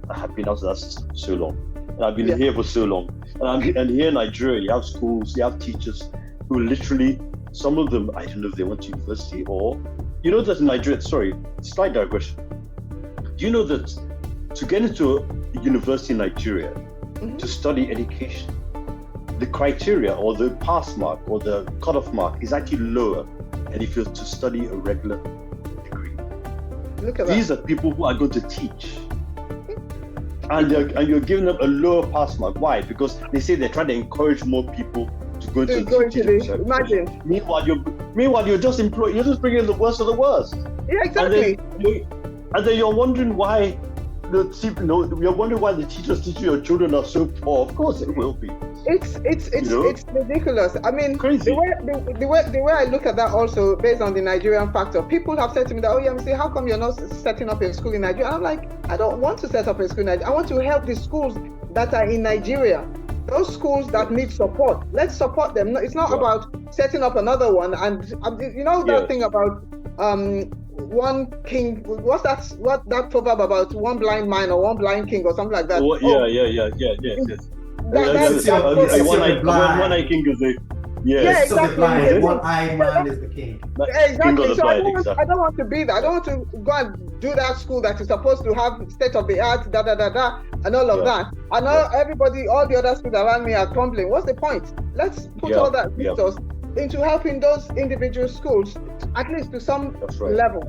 I have been out of that system for so long, and I've been here for so long, and here in Nigeria, you have schools, you have teachers who literally, some of them, I don't know if they went to university or, that in Nigeria. Sorry, slight digression. Do you know that to get into a university in Nigeria, to study education, the criteria or the pass mark or the cutoff mark is actually lower than if you're to study a regular degree. Look at These are people who are going to teach. And you're giving them a lower pass mark. Why? Because they say they're trying to encourage more people to go into the teaching. Imagine. Meanwhile, you're just bringing in the worst of the worst. Yeah, exactly. And then you're wondering why you're wondering why the teachers teaching your children are so poor. Of course it will be. It's ridiculous. I mean, crazy. The way I look at that also based on the Nigerian factor. People have said to me that, Yemisi, how come you're not setting up a school in Nigeria? I'm like, I don't want to set up a school in Nigeria. I want to help the schools that are in Nigeria. Those schools that need support, let's support them. It's not about setting up another one. And that thing about one king, what that proverb about one blind man or one blind king or something like that. Yes. One-eyed king is exactly. One-eyed man is the king. Exactly. So I don't want to be that. I don't want to go and do that school that is supposed to have state of the art, and all of that. I know everybody, all the other schools around me are crumbling. What's the point? Let's put all that resource into helping those individual schools, at least to some level.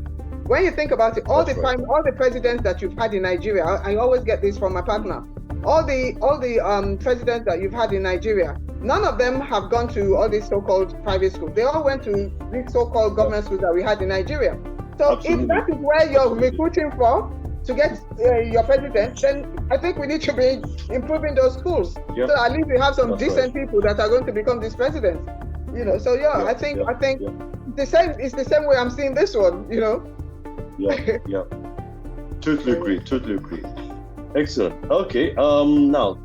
When you think about it, all the presidents that you've had in Nigeria, I always get this from my partner. All the presidents that you've had in Nigeria, none of them have gone to all these so-called private schools. They all went to these so-called government schools that we had in Nigeria. So if that is where you're recruiting for to get your president, then I think we need to be improving those schools. So at least we have some decent people that are going to become these presidents. I think it's the same way I'm seeing this one. Totally agree. Excellent. Okay. Now,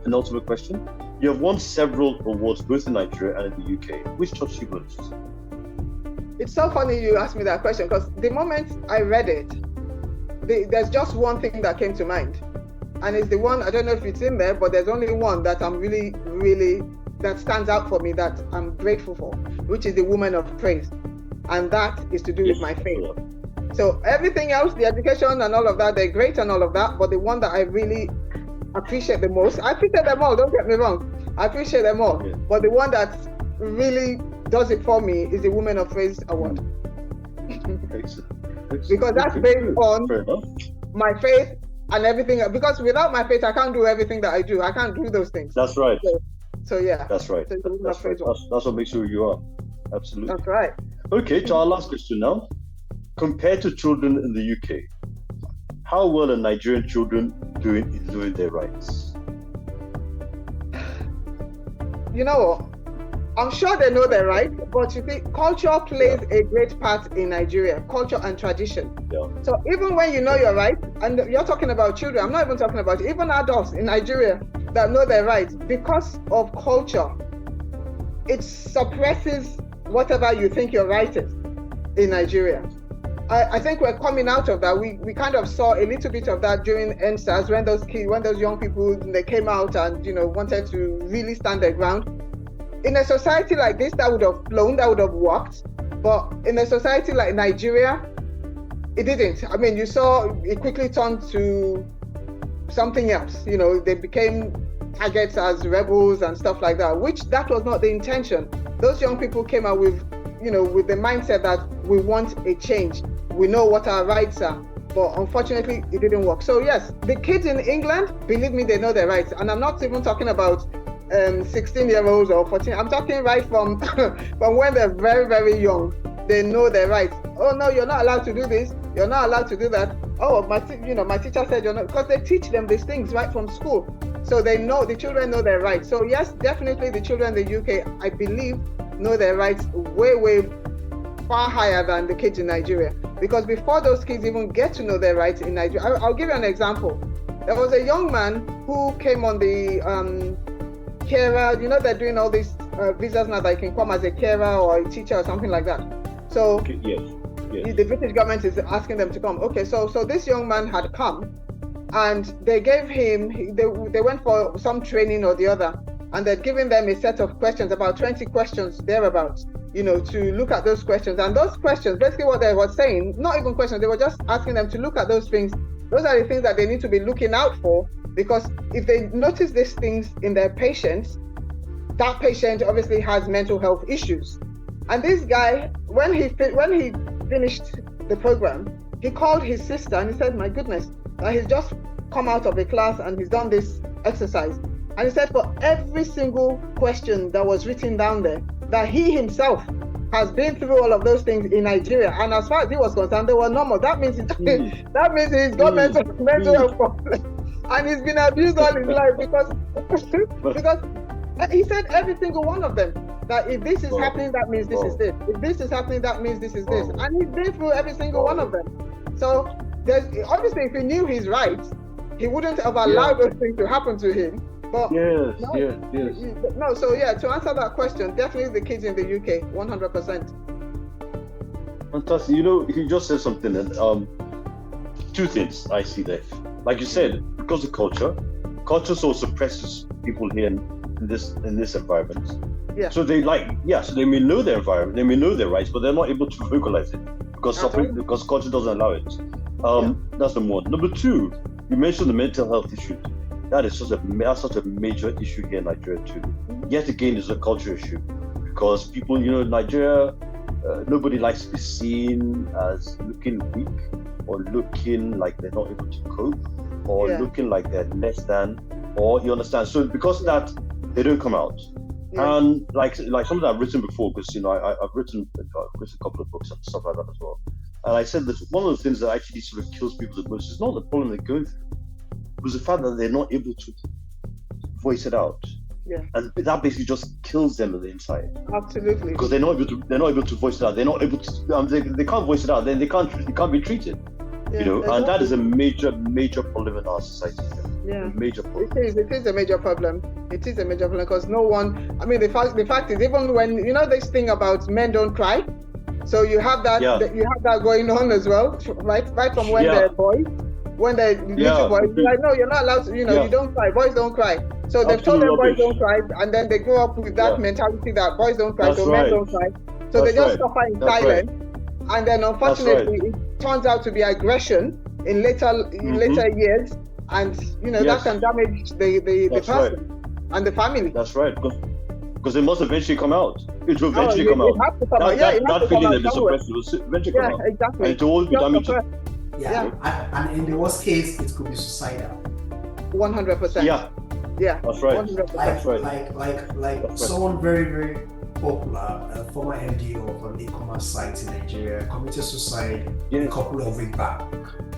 penultimate question. You have won several awards both in Nigeria and in the UK. Which touched you most? It's so funny you asked me that question because the moment I read it, there's just one thing that came to mind, and it's the one, I don't know if it's in there, but there's only one that I'm really, really, that stands out for me that I'm grateful for, which is the Woman of Praise, and that is to do with my faith. So everything else, the education and all of that, they're great and all of that, but the one that I really appreciate the most, I appreciate them all, don't get me wrong, I appreciate them all, but the one that really does it for me is the Woman of Praise Award. Because that's based on my faith and everything, because without my faith, I can't do everything that I do. I can't do those things. That's right. So yeah. That's right. That's what makes you who you are. Absolutely. That's right. Okay, to our last question now. Compared to children in the UK, how well are Nigerian children doing their rights? You know what? I'm sure they know their rights, but you see, culture plays a great part in Nigeria, culture and tradition. So even when you know your rights, and you're talking about children, I'm not even talking about even adults in Nigeria that know their rights, because of culture, it suppresses whatever you think your right is in Nigeria. I think we're coming out of that. We kind of saw a little bit of that during EndSARS when those young people, they came out and wanted to really stand their ground. In a society like this, that would have flown, that would have worked. But in a society like Nigeria, it didn't. I mean, you saw it quickly turned to something else. They became targets as rebels and stuff like that, which that was not the intention. Those young people came out with the mindset that we want a change. We know what our rights are, but unfortunately, it didn't work. So yes, the kids in England, believe me, they know their rights. And I'm not even talking about 16-year-olds or 14. I'm talking right from from when they're very, very young. They know their rights. Oh no, you're not allowed to do this. You're not allowed to do that. Oh, my teacher said you're not, because they teach them these things right from school. So they know, the children know their rights. So yes, definitely the children in the UK, I believe, know their rights way, way far higher than the kids in Nigeria. Because before those kids even get to know their rights in Nigeria, I'll give you an example. There was a young man who came on the carer, they're doing all these visas now that you can come as a carer or a teacher or something like that. So Okay, yes. the British government is asking them to come. Okay, so this young man had come, and they gave him, they went for some training or the other, and they'd given them a set of questions, about 20 questions thereabouts, to look at those questions. And those questions, basically what they were saying, not even questions, they were just asking them to look at those things. Those are the things that they need to be looking out for, because if they notice these things in their patients, that patient obviously has mental health issues. And this guy, when he finished the program, he called his sister and he said, my goodness, he's just come out of a class and he's done this exercise. And he said for every single question that was written down there, that he himself has been through all of those things in Nigeria. And as far as he was concerned, they were normal. That means he's got mental health problems. And he's been abused all his life because he said every single one of them, that if this is happening, that means this is this. If this is happening, that means this is this. And he's been through every single one of them. So obviously, if he knew his rights, he wouldn't have allowed those things to happen to him. But yes. No, so to answer that question, definitely the kids in the UK, 100%. Fantastic. You just said something, and two things I see there. Like you said, because of culture so suppresses people here in this environment. Yeah. So they so they may know their environment, they may know their rights, but they're not able to vocalize it because culture doesn't allow it. That's number one. Number two, you mentioned the mental health issue. That's such a major issue here in Nigeria too. Yet again, it's a culture issue because people, Nigeria, nobody likes to be seen as looking weak or looking like they're not able to cope or looking like they're less than, or you understand. So because of that, they don't come out. Yeah. And like something that I've written before, because I've written a couple of books and stuff like that as well. And I said that one of the things that actually sort of kills people the most is not the problem they're going through, it was the fact that they're not able to voice it out. Yeah. And that basically just kills them on the inside. Absolutely. Because they're not able to voice it out. They're not able to. They can't voice it out. Then they can't be treated. Yeah, exactly. And that is a major problem in our society. Yeah, a major problem. It is a major problem. It is a major problem because no one. I mean, the fact is, even when this thing about men don't cry, so you have that going on as well, right from when they're boys, when they're little boys. Like, no, you're not allowed to. You don't cry. Boys don't cry. So they've told them boys don't cry, and then they grow up with that mentality that boys don't cry, so men don't cry. So they just suffer in silence, and then unfortunately it turns out to be aggression in later years. And that can damage the person and the family. That's right, because it must eventually come out. It will eventually come out. That feeling that is suppressed will eventually come out. Exactly. And it will always be damaging. And in the worst case, it could be suicidal. 100%. Yeah. That's right. 100%. That's right. Like someone very, very popular, a former MD of an e-commerce site in Nigeria, committed suicide a couple of weeks back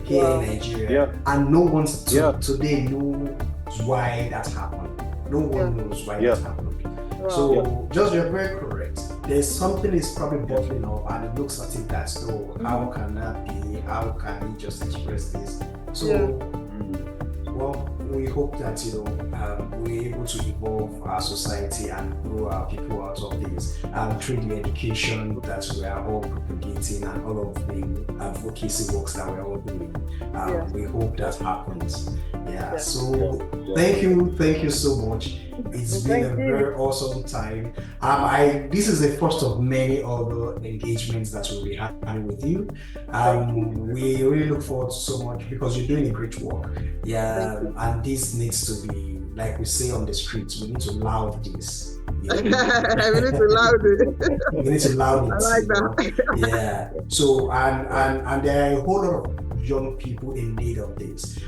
here in Nigeria, and no one today knows why that happened. No one knows why that happened. Wow. So just you're very correct. There's something is probably bottling up, and it looks at it as though how can that be? How can he just express this? So well, we hope that we're able to evolve our society and grow our people out of this through the education that we are all propagating and all of the advocacy works that we're all doing. We hope that happens. So thank you so much. It's been a very awesome time. This is the first of many other engagements that we'll be having with you. We really look forward to so much because you're doing a great work. And this needs to be, like we say on the streets, we need to loud this. We need to loud it. We need to loud it. I like that. So and there are a whole lot of young people in need of this.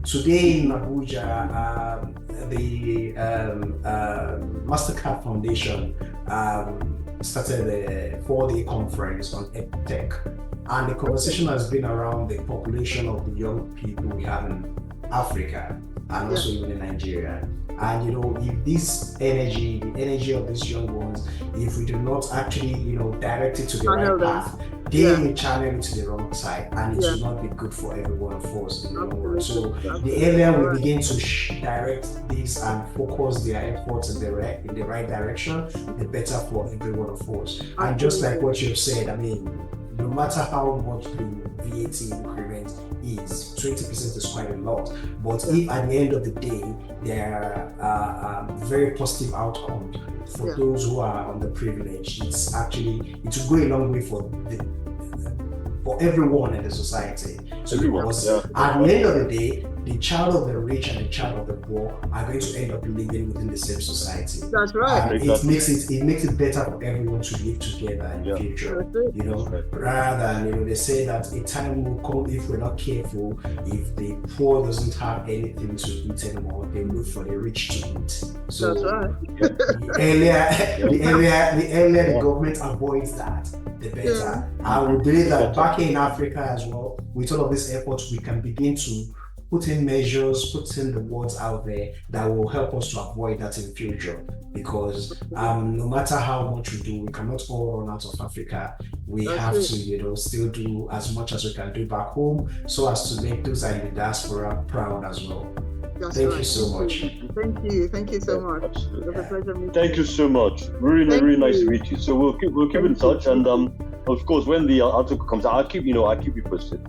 Today in Abuja, the MasterCard Foundation started a 4-day conference on EdTech, and the conversation has been around the population of the young people we have in Africa and also even in Nigeria. And if this energy, the energy of these young ones, if we do not actually, direct it to the right path, they may channel it to the wrong side, and it will not be good for everyone of us in the long run. So the earlier we begin to direct this and focus their efforts in the right direction, the better for everyone of us. And just like what you've said, I mean, no matter how much the VAT increment is, 20% is quite a lot. But if at the end of the day there are very positive outcomes for those who are underprivileged, it will go a long way for everyone in the society. So because at the end of the day, the child of the rich and the child of the poor are going to end up living within the same society. That's right. It makes it better for everyone to live together in the future. Rather than they say that a time will come, if we're not careful, if the poor doesn't have anything to eat anymore, they look for the rich to eat. So that's right. the earlier the government avoids that, the better. I would believe that back in Africa as well, with all of these efforts, we can begin to put in measures, put in the words out there that will help us to avoid that in future. Because no matter how much we do, we cannot all run out of Africa. We have to, still do as much as we can do back home, so as to make those in the diaspora proud as well. Thank you so much. Thank you so much. It was a pleasure meeting you. Thank you so much. Really nice to meet you. So we'll keep in touch, and of course when the article comes out, I'll keep you posted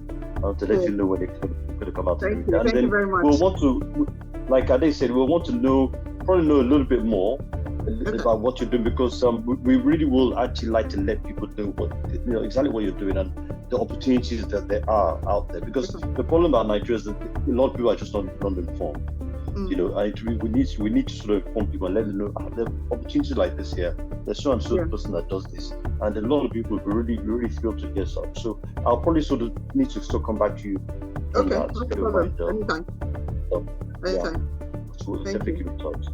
to let you know when it's going to come out. Thank you very much. We'll want to, like Ade said, we'll want to probably know a little bit more about what you're doing, because we really will actually like to let people know exactly what you're doing and the opportunities that there are out there. Because the problem about Nigeria is that a lot of people are just not informed. And we need to sort of inform people and let them know there are opportunities like this here. There's so and so person that does this, and a lot of people will really feel to get such. So I'll probably sort of need to still come back to you. Okay, no problem. Anytime. So we'll definitely keep in touch.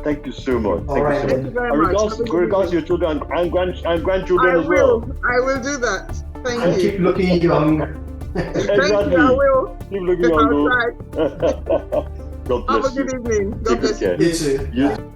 Thank you so much. Thank you very much. Regards to your children and grandchildren as well. I will do that. Thank you. Keep looking young. Exactly. Thank you, I will. Keep looking young. God bless you. Have a good evening. God bless you. You too.